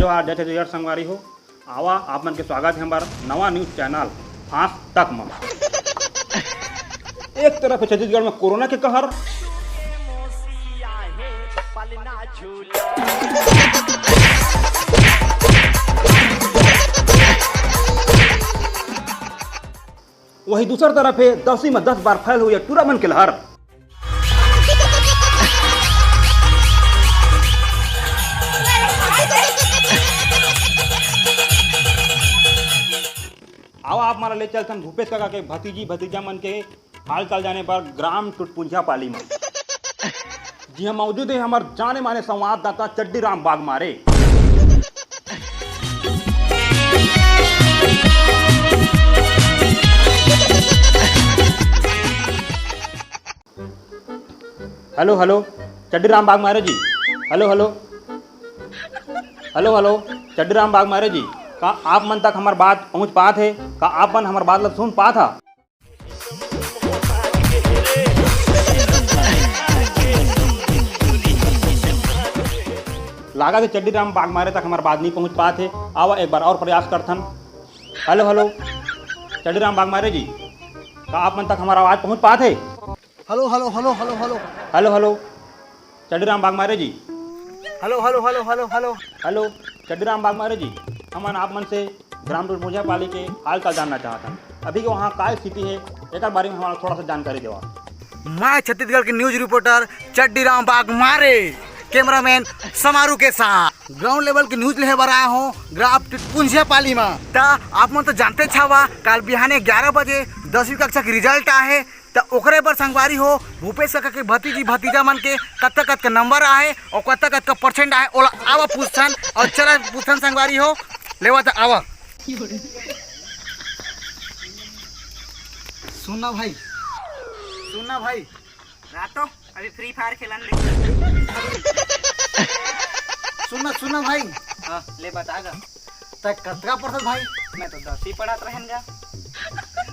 जोहार जय जय संगवारी हो। आवा आप मन के स्वागत है हमारा नवा न्यूज चैनल फांस तक में। एक तरफ है छत्तीसगढ़ में कोरोना के कहर, वही दूसरी तरफ है 10 में 10 बार फैल हुई टूरामन के लहर। आवा आप हमारा ले चलते भूपेश काका के भतीजी भतीजा मन के हाल चाल जाने पर ग्राम टुटपुंजिया पाली में। जी हम मौजूद है हमारे जाने माने संवाददाता चड्डी Ram Bagmare. Hello hello Chaddi Ram Bagmare ji. Hello hello hello hello Chaddi Ram Bagmare जी, का आप मन तक हमार बात पहुंच पात है? का आप मन हमार बात लग सुन पात है? लागा कि चड्डी राम बागमारे तक हमार बात नहीं पहुंच पात है। आवा एक बार और प्रयास करथन। हेलो हेलो चड्डी राम बागमारे जी, का आप मन तक हमारा आवाज पहुंच पात है? Hello hello hello hello hello hello hello Chaddi Ram Bagmare ji. Hello hello hello hello hello hello Chaddi Ram Bagmare जी, हमन आप मन से ग्राम टुटपुंजिया पाली के हाल चाल जानना चाहता हूँ। अभी के वहाँ का स्थिति है एक बारे में हमारा थोड़ा सा जानकारी देवा। मैं छत्तीसगढ़ के न्यूज रिपोर्टर चड्डी राम बागमारे कैमरामैन समारू के साथ ग्राउंड लेवल के न्यूज लेहे बर आया हूँ ग्राम टुटपुंजिया पाली में। ता आप मन तो जानते छावा कल बिहाने 11 बजे 10वीं कक्षा के रिजल्ट आहे, तो ओकरे पर संगवारी हो भूपेश काका के भतीजी भतीजा मन के कत्ता कत का नंबर आए और कत्ता कत का परसेंट आए ओला आवा पूछन और चला पूछन संगवारी हो लेवा तो आवा। सुनना भाई रातो अभी फ्री फायर खेलन ले। सुनना भाई। हाँ ले बतागा। तक कतका पढ़त भाई? मैं तो 10वीं पढ़त रहेंगा।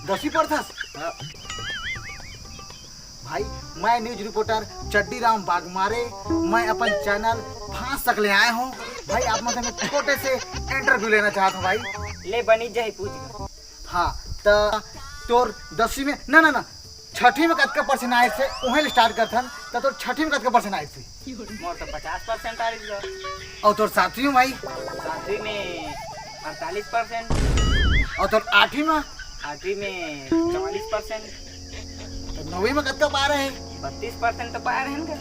10वीं पढ़त? हाँ। भाई मैं न्यूज रिपोर्टर चड्डी राम बागमारे, मैं अपन चैनल फांस तक ले आया हूँ। भाई आप मतलब मैं छोटे से इंटरव्यू लेना चाहता हूँ भाई। ले बनी जाए पूछ। हाँ तो तोर 10वीं में ना 6वीं में कतका परसेंट आए थे वहीं स्टार्ट करथन, तो तोर 6वीं में कतका परसेंट आए थे? मोर तो 50% आ रही। और तोर 7वीं में भाई? 7वीं में 48%। और तोर 8वीं में? 8वीं में 44%। तो 9वीं में कतका पा रहे हैं? 32% तो पाए रहेंगे।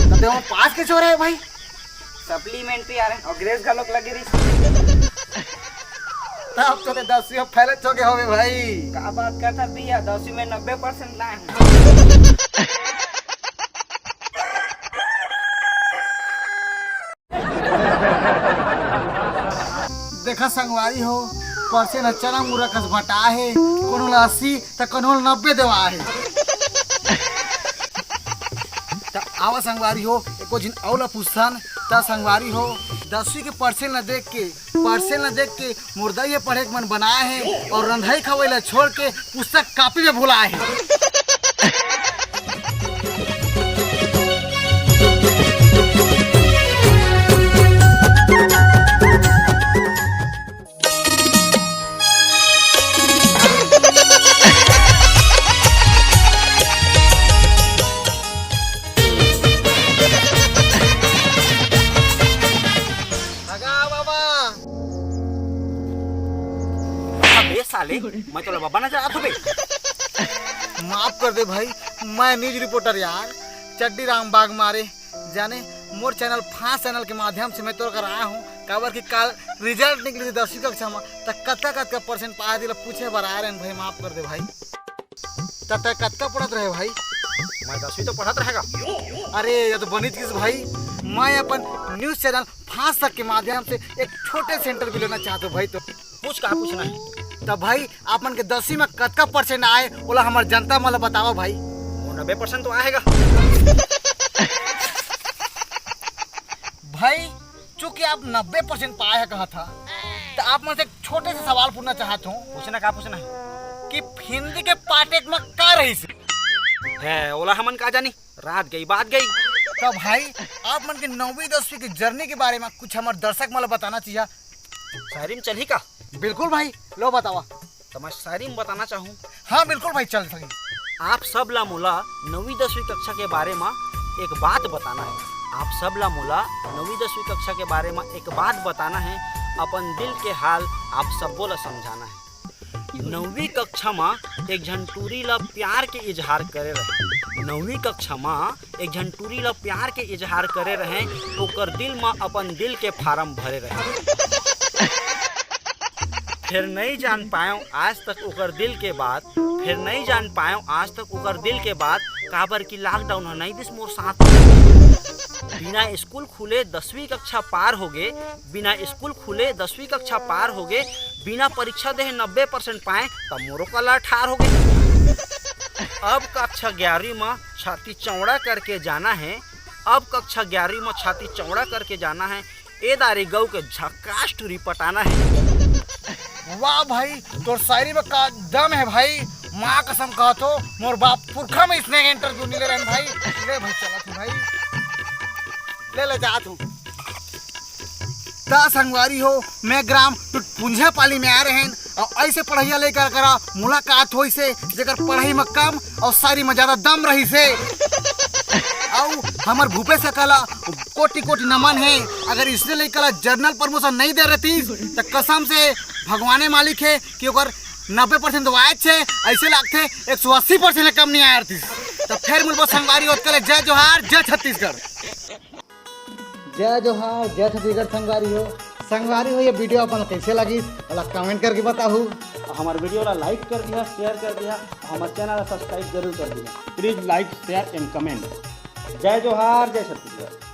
तो देखो पास कैसे हो रहे हैं भाई? सप्लीमेंट्री आ रहे हैं और ग्रेस गलोक लगी रही। तब तो 10वीं में फैले हो गए होवे भाई। क्या बात करता भैया, 10वीं में 90% लाए हैं। देखा संगवारी हो परसेंट चना मुरा कस बटा है, कोनो 80 तो कोनो 90 देवा है। तो आवा संगवारी हो एको जिन औला पूछन ता संगवारी हो 10वीं के परसेंट न देख के मुर्दा ये पढ़े के मन बनाया है और रंधाई खवेला छोड़ के पुस्तक कॉपी में भुलाया है। साले मैं तो बाबा नजर आता बे। माफ कर दे भाई, मैं न्यूज रिपोर्टर यार चड्डी राम बागमारे जाने मोर चैनल फांस चैनल के माध्यम से मैं तो कर आया हूँ। काबर की कल रिजल्ट निकली थी 10वीं कक्षा में, तो कतका परसेंट पाया दिला पूछे बर आ रहे भाई। माफ कर दे भाई। तब तक कतका पढ़त रहे भाई? मैं 10वीं तो पढ़त रहेगा। अरे ये तो बनी चीज भाई। मैं अपन न्यूज चैनल फांस तक के माध्यम से एक छोटे से इंटरव्यू लेना चाहता हूँ भाई। तो पूछ कहाँ पूछना है? तब भाई आप मन के 10वीं में कतका परसेंट आए बोला हमारे जनता मतलब बताओ भाई। 90% तो आएगा भाई। चूंकि आप 90% पाए है कहा था, तो आप मुझसे एक छोटे से सवाल पूछना चाहता हूँ। पूछना क्या पूछना है? कि हिंदी के पाटेक में का रही से है ओला हमन का जानी, रात गई बात गई। तो भाई आप मन के 9वीं 10वीं की जर्नी के बारे में कुछ हमारे दर्शक मतलब बताना चाहिए। शायरी में चली का? बिल्कुल भाई, लो बतावा। तो मैं शायरी में बताना चाहूँ। हाँ बिल्कुल भाई, चल सके। आप सब ला मुला 9वीं 10वीं कक्षा के बारे में एक बात बताना है। आप सब ला मुला 9वीं 10वीं कक्षा के बारे में एक बात बताना है। अपन दिल के हाल आप सबको ला समझाना है। 9वीं कक्षा में एक झंटूरी ला प्यार के इजहार करे रहे। 9वीं कक्षा में एक झंटूरी ला प्यार के इजहार करे रहे। ओकर दिल में अपन दिल के फार्म भरे रहे। फिर नहीं जान पायो आज तक ओकर दिल के बात। फिर नहीं जान पायो आज तक ओकर दिल के बात। काबर की लॉकडाउन नहीं दिस मोर साथ। बिना स्कूल खुले 10वीं कक्षा पार हो गए। बिना स्कूल खुले 10वीं कक्षा पार हो गए। बिना परीक्षा दे 90% पाए तब मोरो कला ठार हो गए। अब कक्षा 11वीं में छाती चौड़ा करके जाना है। अब कक्षा 11वीं में छाती चौड़ा करके जाना है। ए दारी गऊ के झक्कास टूरी पटाना है। वाह भाई, तो शायरी में का दम है भाई। माँ कसम कहा तो मोर बाप पुरखा में इसने इंटरव्यू नहीं ले रहे भाई। ले भाई, चला तू भाई, ले जा तू। ता संगवारी हो, मैं ग्राम टुटपुंजा पाली में आ रहे हैं और ऐसे पढ़ाइया लेकर करा मुलाकात हो से जेकर पढ़ाई में कम और शायरी में ज्यादा दम रही से। और हमार भूपेश कला कोटि कोटि नमन है। अगर इसने लेकर जर्नल प्रमोशन नहीं दे रही तो कसम से भगवाने मालिक है कि अगर 90% वायद छे, ऐसे लगते 180% कम नहीं आया थी। तो फिर मुझे संगवारी होत कले जय जोहार, जय छत्तीसगढ़। जय जोहार, जय छत्तीसगढ़। संगवारी हो ये वीडियो अपन कैसे लगी कमेंट करके बताहू। हमारे वीडियो ला लाइक कर दिया, शेयर कर दिया, हमारे चैनल सब्सक्राइब जरूर कर दिया। Please like share and comment. जय जोहार, जय छत्तीसगढ़।